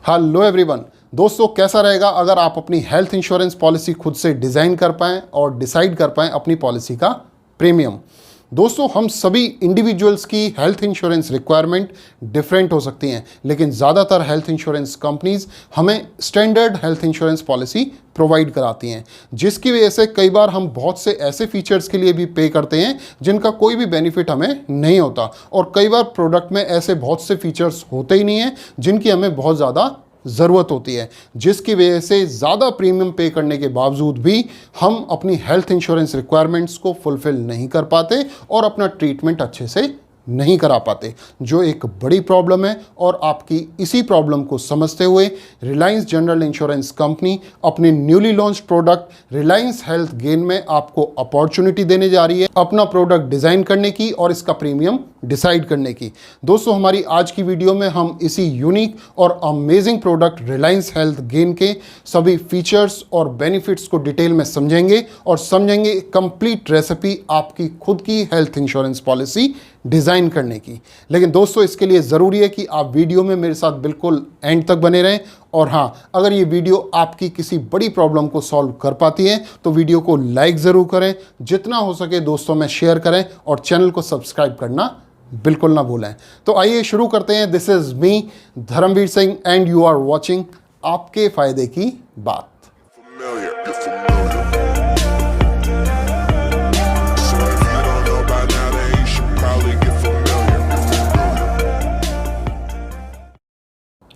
Hello everyone. दोस्तों, कैसा रहेगा अगर आप अपनी हेल्थ इंश्योरेंस पॉलिसी खुद से डिज़ाइन कर पाएँ और डिसाइड कर पाएँ अपनी पॉलिसी का प्रीमियम। दोस्तों, हम सभी इंडिविजुअल्स की हेल्थ इंश्योरेंस रिक्वायरमेंट डिफरेंट हो सकती हैं, लेकिन ज़्यादातर हेल्थ इंश्योरेंस कंपनीज हमें standard health insurance policy provide कराती हैं, जिसकी वजह से कई बार हम बहुत से ऐसे फीचर्स के लिए भी पे करते हैं जिनका कोई भी बेनिफिट हमें नहीं होता, और कई बार प्रोडक्ट में ऐसे बहुत से फीचर्स होते ही नहीं हैं जिनकी हमें बहुत ज़्यादा ज़रूरत होती है, जिसकी वजह से ज़्यादा प्रीमियम पे करने के बावजूद भी हम अपनी हेल्थ इंश्योरेंस रिक्वायरमेंट्स को फुलफ़िल नहीं कर पाते और अपना ट्रीटमेंट अच्छे से नहीं करा पाते, जो एक बड़ी प्रॉब्लम है। और आपकी इसी प्रॉब्लम को समझते हुए रिलायंस जनरल इंश्योरेंस कंपनी अपने newly launch product Reliance health gain में आपको अपॉर्चुनिटी देने जा रही है अपना प्रोडक्ट डिज़ाइन करने की और इसका प्रीमियम डिसाइड करने की। दोस्तों, हमारी आज की वीडियो में हम इसी यूनिक और amazing product Reliance health gain के सभी फीचर्स और बेनिफिट्स को डिटेल में समझेंगे और समझेंगे कंप्लीट रेसिपी आपकी खुद की हेल्थ इंश्योरेंस पॉलिसी डिज़ाइन करने की। लेकिन दोस्तों, इसके लिए ज़रूरी है कि आप वीडियो में मेरे साथ बिल्कुल एंड तक बने रहें। और हाँ, अगर ये वीडियो आपकी किसी बड़ी प्रॉब्लम को सॉल्व कर पाती है तो वीडियो को लाइक ज़रूर करें, जितना हो सके दोस्तों में शेयर करें और चैनल को सब्सक्राइब करना बिल्कुल ना भूलें। तो आइए शुरू करते हैं। This is me Dharmveer Singh and you are watching आपके फ़ायदे की बात।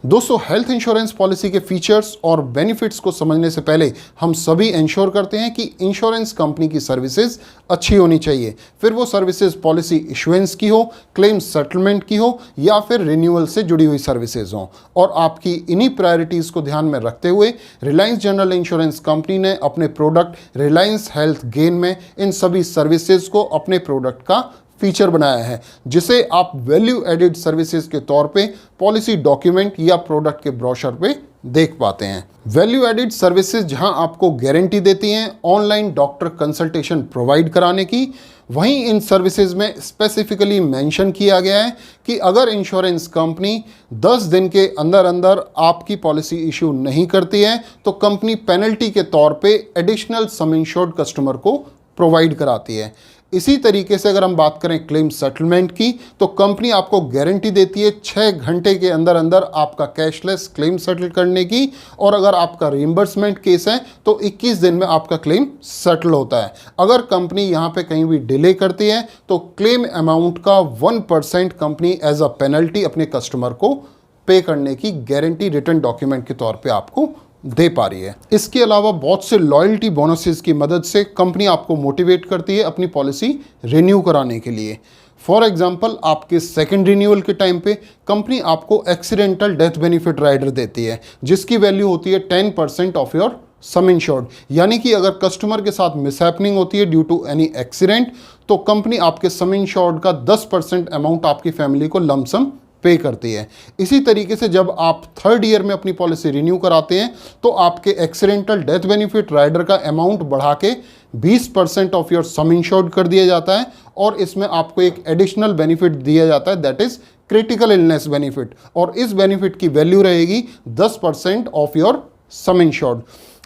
दोस्तों, हेल्थ इंश्योरेंस पॉलिसी के फीचर्स और बेनिफिट्स को समझने से पहले हम सभी इंश्योर करते हैं कि इंश्योरेंस कंपनी की सर्विसेज अच्छी होनी चाहिए, फिर वो सर्विसेज पॉलिसी इशुएंस की हो, क्लेम सेटलमेंट की हो या फिर रिन्यूअल से जुड़ी हुई सर्विसेज हों। और आपकी इन्हीं प्रायोरिटीज़ को ध्यान में रखते हुए रिलायंस जनरल इंश्योरेंस कंपनी ने अपने प्रोडक्ट रिलायंस हेल्थ गेन में इन सभी सर्विसेज को अपने प्रोडक्ट का फीचर बनाया है, जिसे आप वैल्यू एडिड सर्विसेज के तौर पे पॉलिसी डॉक्यूमेंट या प्रोडक्ट के ब्रोशर पे देख पाते हैं। वैल्यू एडिड सर्विसेज जहां आपको गारंटी देती हैं ऑनलाइन डॉक्टर कंसल्टेशन प्रोवाइड कराने की, वहीं इन सर्विसेज में स्पेसिफिकली मेंशन किया गया है कि अगर इंश्योरेंस कंपनी 10 दिन के अंदर अंदर आपकी पॉलिसी इशू नहीं करती है तो कंपनी पेनल्टी के तौर पे एडिशनल सम इंश्योर्ड कस्टमर को प्रोवाइड कराती है। इसी तरीके से अगर हम बात करें क्लेम सेटलमेंट की, तो कंपनी आपको गारंटी देती है 6 घंटे के अंदर अंदर आपका कैशलेस क्लेम सेटल करने की, और अगर आपका रिइंबर्समेंट केस है तो 21 दिन में आपका क्लेम सेटल होता है। अगर कंपनी यहाँ पे कहीं भी डिले करती है तो क्लेम अमाउंट का 1% कंपनी एज अ पेनल्टी अपने कस्टमर को पे करने की गारंटी रिटर्न डॉक्यूमेंट के तौर पर आपको दे पा रही है। इसके अलावा बहुत से लॉयल्टी बोनसेस की मदद से कंपनी आपको मोटिवेट करती है अपनी पॉलिसी रिन्यू कराने के लिए। फॉर एग्जांपल, आपके सेकंड रिन्यूअल के टाइम पे कंपनी आपको एक्सीडेंटल डेथ बेनिफिट राइडर देती है, जिसकी वैल्यू होती है 10% ऑफ योर सम इंश्योर्ड। यानी कि अगर कस्टमर के साथ मिसहैपनिंग होती है ड्यू टू एनी एक्सीडेंट, तो कंपनी आपके सम इंश्योर्ड का 10% अमाउंट आपकी फैमिली को लमसम पे करती है। इसी तरीके से जब आप थर्ड ईयर में अपनी पॉलिसी रिन्यू कराते हैं तो आपके एक्सीडेंटल डेथ बेनिफिट राइडर का अमाउंट बढ़ा के 20% ऑफ योर सम इंश्योर्ड कर दिया जाता है, और इसमें आपको एक एडिशनल बेनिफिट दिया जाता है, that is critical illness benefit, और इस बेनिफिट की वैल्यू रहेगी 10% of your some insured.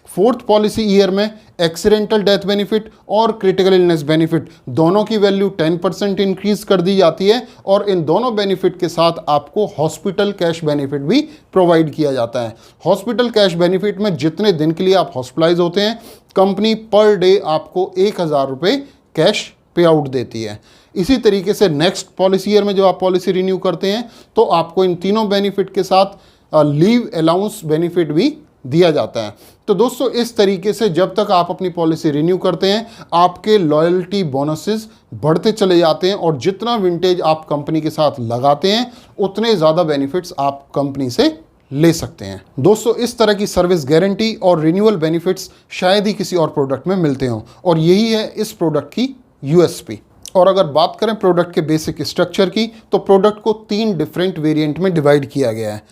Fourth policy year में एक्सीडेंटल डेथ बेनिफिट और क्रिटिकल इलनेस बेनिफिट दोनों की वैल्यू 10% इंक्रीज कर दी जाती है, और इन दोनों बेनिफिट के साथ आपको हॉस्पिटल कैश बेनिफिट भी प्रोवाइड किया जाता है। हॉस्पिटल कैश बेनिफिट में जितने दिन के लिए आप हॉस्पिटलाइज होते हैं, कंपनी पर डे आपको 1000 रुपये कैश पे आउट देती है। इसी तरीके से नेक्स्ट पॉलिसी ईयर में जब आप पॉलिसी रिन्यू करते हैं तो आपको इन तीनों बेनिफिट के साथ लीव अलाउंस बेनिफिट भी दिया जाता है। तो दोस्तों, इस तरीके से जब तक आप अपनी पॉलिसी रिन्यू करते हैं आपके लॉयल्टी बोनसेस बढ़ते चले जाते हैं, और जितना विंटेज आप कंपनी के साथ लगाते हैं उतने ज़्यादा बेनिफिट्स आप कंपनी से ले सकते हैं। दोस्तों, इस तरह की सर्विस गारंटी और रिन्यूअल बेनिफिट्स शायद ही किसी और प्रोडक्ट में मिलते हों, और यही है इस प्रोडक्ट की यूएसपी। और अगर बात करें प्रोडक्ट के बेसिक स्ट्रक्चर की, तो प्रोडक्ट को 3 डिफरेंट वेरिएंट में डिवाइड किया गया है,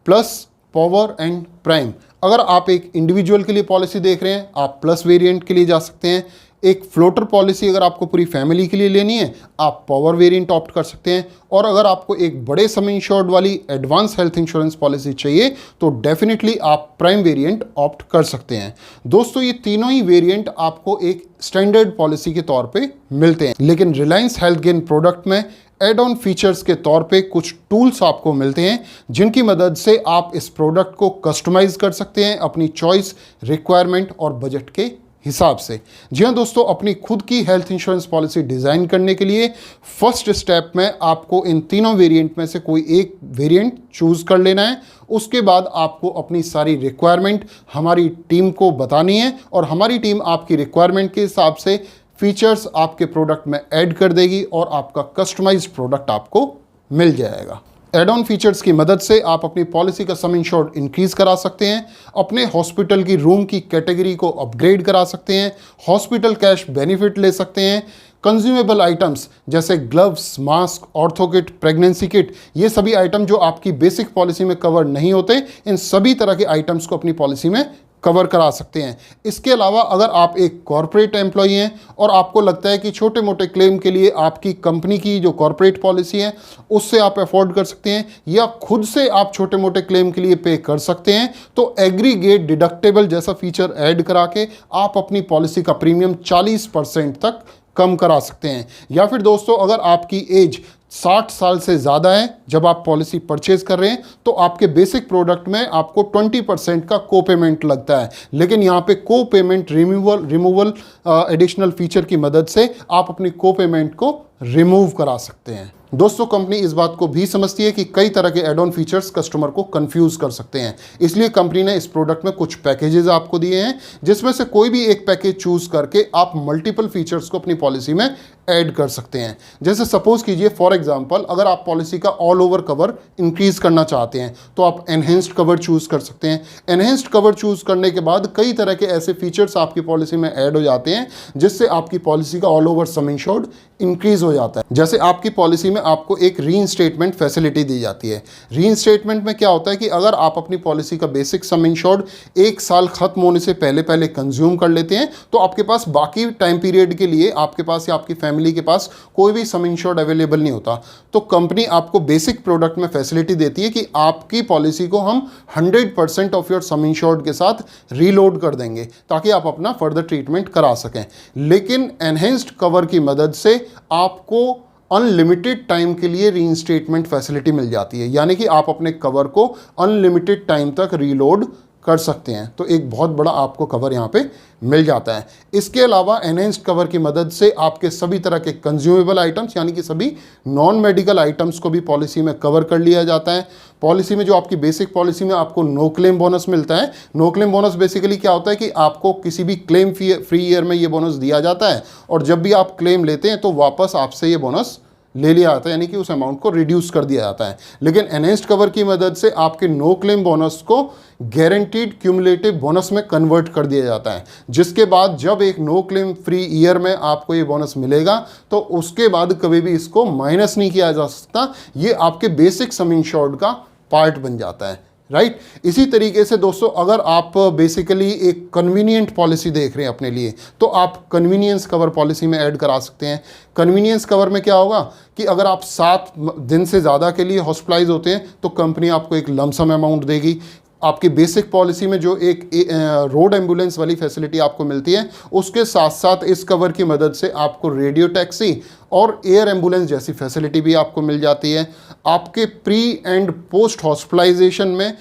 प्लस, पावर एंड प्राइम। अगर आप एक इंडिविजुअल के लिए पॉलिसी देख रहे हैं, आप प्लस वेरिएंट के लिए जा सकते हैं। एक फ्लोटर पॉलिसी अगर आपको पूरी फैमिली के लिए लेनी है, आप पावर वेरिएंट ऑप्ट कर सकते हैं। और अगर आपको एक बड़े सम इंश्योर्ड वाली एडवांस हेल्थ इंश्योरेंस पॉलिसी चाहिए तो डेफिनेटली आप प्राइम वेरिएंट ऑप्ट कर सकते हैं। दोस्तों, ये तीनों ही वेरिएंट आपको एक स्टैंडर्ड पॉलिसी के तौर पे मिलते हैं, लेकिन रिलायंस हेल्थगेन प्रोडक्ट में एड ऑन फीचर्स के तौर पे कुछ टूल्स आपको मिलते हैं जिनकी मदद से आप इस प्रोडक्ट को कस्टमाइज कर सकते हैं अपनी चॉइस, रिक्वायरमेंट और बजट के हिसाब से। जी हाँ दोस्तों, अपनी खुद की हेल्थ इंश्योरेंस पॉलिसी डिज़ाइन करने के लिए फर्स्ट स्टेप में आपको इन तीनों वेरिएंट में से कोई एक वेरिएंट चूज़ कर लेना है। उसके बाद आपको अपनी सारी रिक्वायरमेंट हमारी टीम को बतानी है और हमारी टीम आपकी रिक्वायरमेंट के हिसाब से फीचर्स आपके प्रोडक्ट में ऐड कर देगी और आपका कस्टमाइज्ड प्रोडक्ट आपको मिल जाएगा। एड ऑन फीचर्स की मदद से आप अपनी पॉलिसी का सम इंश्योर्ड इंक्रीज करा सकते हैं, अपने हॉस्पिटल की रूम की कैटेगरी को अपग्रेड करा सकते हैं, हॉस्पिटल कैश बेनिफिट ले सकते हैं, कंज्यूमेबल आइटम्स जैसे gloves, mask, ortho kit, pregnancy kit, ये सभी आइटम जो आपकी बेसिक पॉलिसी में कवर नहीं होते, इन सभी तरह के आइटम्स को अपनी पॉलिसी में कवर करा सकते हैं। इसके अलावा अगर आप एक कॉर्पोरेट एम्प्लॉई हैं और आपको लगता है कि छोटे मोटे क्लेम के लिए आपकी कंपनी की जो कॉर्पोरेट पॉलिसी है उससे आप अफोर्ड कर सकते हैं या खुद से आप छोटे मोटे क्लेम के लिए पे कर सकते हैं, तो एग्रीगेट डिडक्टेबल जैसा फीचर ऐड करा के आप अपनी पॉलिसी का प्रीमियम 40% तक कम करा सकते हैं। या फिर दोस्तों, अगर आपकी एज 60 साल से ज़्यादा है जब आप पॉलिसी परचेज कर रहे हैं तो आपके बेसिक प्रोडक्ट में आपको 20% का को पेमेंट लगता है, लेकिन यहाँ पे को पेमेंट रिमूवल एडिशनल फीचर की मदद से आप अपनी को पेमेंट को रिमूव करा सकते हैं। दोस्तों, कंपनी इस बात को भी समझती है कि कई तरह के एड ऑन फीचर्स कस्टमर को कंफ्यूज कर सकते हैं, इसलिए कंपनी ने इस प्रोडक्ट में कुछ पैकेजेस आपको दिए हैं जिसमें से कोई भी एक पैकेज चूज करके आप मल्टीपल फीचर्स को अपनी पॉलिसी में ऐड कर सकते हैं। जैसे सपोज कीजिए फॉर एग्जांपल, अगर आप पॉलिसी का ऑल ओवर कवर इंक्रीज करना चाहते हैं तो आप एनहेंस्ड कवर चूज कर सकते हैं। एनहेंस्ड कवर चूज करने के बाद कई तरह के ऐसे फीचर्स आपकी पॉलिसी में ऐड हो जाते हैं जिससे आपकी पॉलिसी का all over some insured increase हो जाता है। जैसे आपकी पॉलिसी में आपको एक रीइंस्टेटमेंट फैसिलिटी दी जाती है। रीइंस्टेटमेंट में क्या होता है कि अगर आप अपनी पॉलिसी का बेसिक सम इंश्योर्ड 1 साल खत्म होने से पहले पहले कंज्यूम कर लेते हैं तो आपके पास बाकी टाइम पीरियड के लिए आपके पास या आपकी फैमिली के पास कोई भी सम इंश्योर्ड अवेलेबल नहीं होता, तो कंपनी आपको बेसिक प्रोडक्ट में फैसिलिटी देती है कि आपकी पॉलिसी को हम 100% ऑफ योर सम इंश्योर्ड के साथ रीलोड कर देंगे ताकि आप अपना फर्दर ट्रीटमेंट करा सकें। लेकिन एनहेंस्ड कवर की मदद से आपको अनलिमिटेड टाइम के लिए रीइंस्टेटमेंट फैसिलिटी मिल जाती है, यानी कि आप अपने कवर को अनलिमिटेड टाइम तक रीलोड कर सकते हैं। तो एक बहुत बड़ा आपको कवर यहाँ पे मिल जाता है। इसके अलावा एनहेंस्ड कवर की मदद से आपके सभी तरह के कंज्यूमेबल आइटम्स यानी कि सभी नॉन मेडिकल आइटम्स को भी पॉलिसी में कवर कर लिया जाता है। पॉलिसी में जो आपकी बेसिक पॉलिसी में आपको नो क्लेम बोनस मिलता है, नो क्लेम बोनस बेसिकली क्या होता है कि आपको किसी भी क्लेम फ्री ईयर में ये बोनस दिया जाता है और जब भी आप क्लेम लेते हैं तो वापस आपसे ये बोनस ले लिया जाता है, यानी कि उस अमाउंट को रिड्यूस कर दिया जाता है। लेकिन एनहेंस्ड कवर की मदद से आपके नो क्लेम बोनस को गारंटीड क्यूमुलेटिव बोनस में कन्वर्ट कर दिया जाता है, जिसके बाद जब एक नो क्लेम फ्री ईयर में आपको ये बोनस मिलेगा तो उसके बाद कभी भी इसको माइनस नहीं किया जा सकता, ये आपके बेसिक सम इंश्योर्ड का पार्ट बन जाता है। राइट। इसी तरीके से दोस्तों, अगर आप बेसिकली एक कन्वीनियंट पॉलिसी देख रहे हैं अपने लिए तो आप कन्वीनियंस कवर पॉलिसी में ऐड करा सकते हैं। कन्वीनियंस कवर में क्या होगा कि अगर आप 7 दिन से ज़्यादा के लिए हॉस्पिटलाइज होते हैं तो कंपनी आपको एक लमसम अमाउंट देगी। आपकी बेसिक पॉलिसी में जो एक रोड एम्बुलेंस वाली फैसिलिटी आपको मिलती है उसके साथ साथ इस कवर की मदद से आपको रेडियो टैक्सी और एयर एम्बुलेंस जैसी फैसिलिटी भी आपको मिल जाती है। आपके प्री एंड पोस्ट हॉस्पिटलाइजेशन में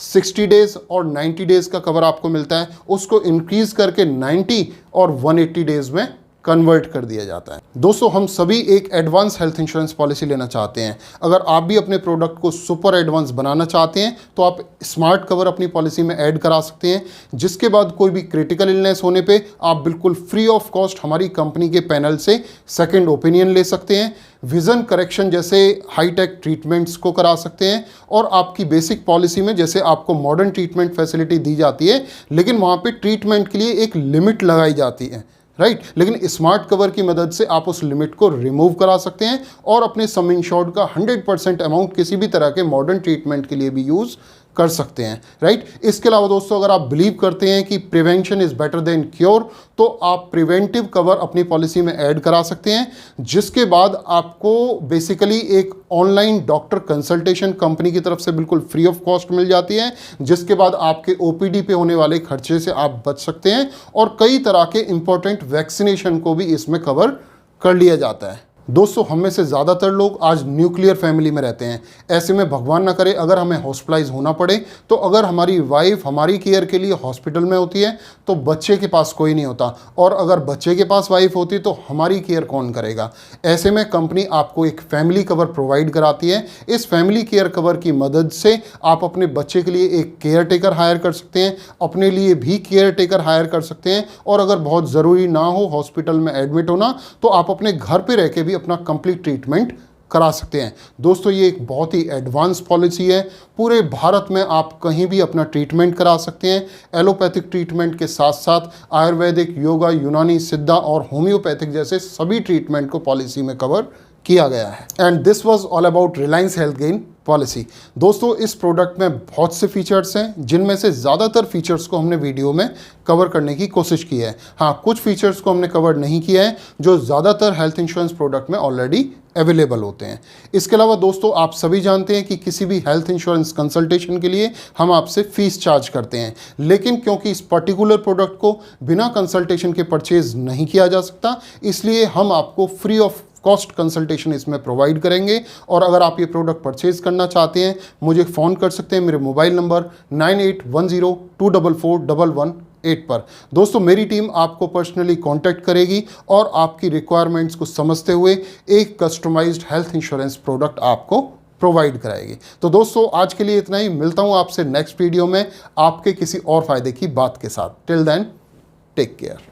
60 डेज़ और 90 डेज़ का कवर आपको मिलता है, उसको इंक्रीज़ करके 90 और 180 डेज़ में कन्वर्ट कर दिया जाता है। दोस्तों, हम सभी एक एडवांस हेल्थ इंश्योरेंस पॉलिसी लेना चाहते हैं। अगर आप भी अपने प्रोडक्ट को सुपर एडवांस बनाना चाहते हैं तो आप स्मार्ट कवर अपनी पॉलिसी में ऐड करा सकते हैं, जिसके बाद कोई भी क्रिटिकल इलनेस होने पे आप बिल्कुल फ्री ऑफ कॉस्ट हमारी कंपनी के पैनल से सेकेंड ओपिनियन ले सकते हैं, विज़न करेक्शन जैसे हाईटेक ट्रीटमेंट्स को करा सकते हैं और आपकी बेसिक पॉलिसी में जैसे आपको मॉडर्न ट्रीटमेंट फैसिलिटी दी जाती है लेकिन वहाँ पे ट्रीटमेंट के लिए एक लिमिट लगाई जाती है। राइट। लेकिन स्मार्ट कवर की मदद से आप उस लिमिट को रिमूव करा सकते हैं और अपने सम इंश्योर्ड का 100% अमाउंट किसी भी तरह के मॉडर्न ट्रीटमेंट के लिए भी यूज़ कर सकते हैं, राइट। इसके अलावा दोस्तों अगर आप बिलीव करते हैं कि prevention is better than cure, तो आप प्रिवेंटिव कवर अपनी पॉलिसी में ऐड करा सकते हैं, जिसके बाद आपको बेसिकली एक ऑनलाइन डॉक्टर कंसल्टेशन कंपनी की तरफ से बिल्कुल फ्री ऑफ कॉस्ट मिल जाती है, जिसके बाद आपके ओपीडी पे होने वाले खर्चे से आप बच सकते हैं और कई तरह के इंपॉर्टेंट वैक्सीनेशन को भी इसमें कवर कर लिया जाता है। दोस्तों हम में से ज़्यादातर लोग आज न्यूक्लियर फैमिली में रहते हैं। ऐसे में भगवान ना करे अगर हमें हॉस्पिटलाइज होना पड़े, तो अगर हमारी वाइफ हमारी केयर के लिए हॉस्पिटल में होती है तो बच्चे के पास कोई नहीं होता, और अगर बच्चे के पास वाइफ होती तो हमारी केयर कौन करेगा। ऐसे में कंपनी आपको एक फैमिली कवर प्रोवाइड कराती है। इस फैमिली केयर कवर की मदद से आप अपने बच्चे के लिए एक केयर टेकर हायर कर सकते हैं, अपने लिए भी केयर टेकर हायर कर सकते हैं, और अगर बहुत ज़रूरी ना हो हॉस्पिटल में एडमिट होना, तो आप अपने घर पर रह के भी अपना कंप्लीट ट्रीटमेंट करा सकते हैं। दोस्तों ये एक बहुत ही एडवांस पॉलिसी है। पूरे भारत में आप कहीं भी अपना ट्रीटमेंट करा सकते हैं। एलोपैथिक ट्रीटमेंट के साथ साथ आयुर्वेदिक, योगा, यूनानी, सिद्धा और होम्योपैथिक जैसे सभी ट्रीटमेंट को पॉलिसी में कवर किया गया है। And this was all about Reliance health gain policy. दोस्तों इस प्रोडक्ट में बहुत से फीचर्स हैं, जिनमें से ज़्यादातर फीचर्स को हमने वीडियो में कवर करने की कोशिश की है। हाँ, कुछ फीचर्स को हमने कवर नहीं किया है जो ज़्यादातर हेल्थ इंश्योरेंस प्रोडक्ट में ऑलरेडी अवेलेबल होते हैं। इसके अलावा दोस्तों आप सभी जानते हैं कि किसी भी हेल्थ इंश्योरेंस कंसल्टेशन के लिए हम आपसे फीस चार्ज करते हैं, लेकिन क्योंकि इस पर्टिकुलर प्रोडक्ट को बिना कंसल्टेशन के परचेज नहीं किया जा सकता, इसलिए हम आपको फ्री ऑफ कॉस्ट कंसल्टेशन इसमें प्रोवाइड करेंगे। और अगर आप ये प्रोडक्ट परचेज करना चाहते हैं, मुझे फ़ोन कर सकते हैं मेरे मोबाइल नंबर 9810241118 पर। दोस्तों मेरी टीम आपको पर्सनली कांटेक्ट करेगी और आपकी रिक्वायरमेंट्स को समझते हुए एक कस्टमाइज्ड हेल्थ इंश्योरेंस प्रोडक्ट आपको प्रोवाइड कराएगी। तो दोस्तों आज के लिए इतना ही। मिलता हूँ आपसे नेक्स्ट वीडियो में आपके किसी और फायदे की बात के साथ। Till then take care.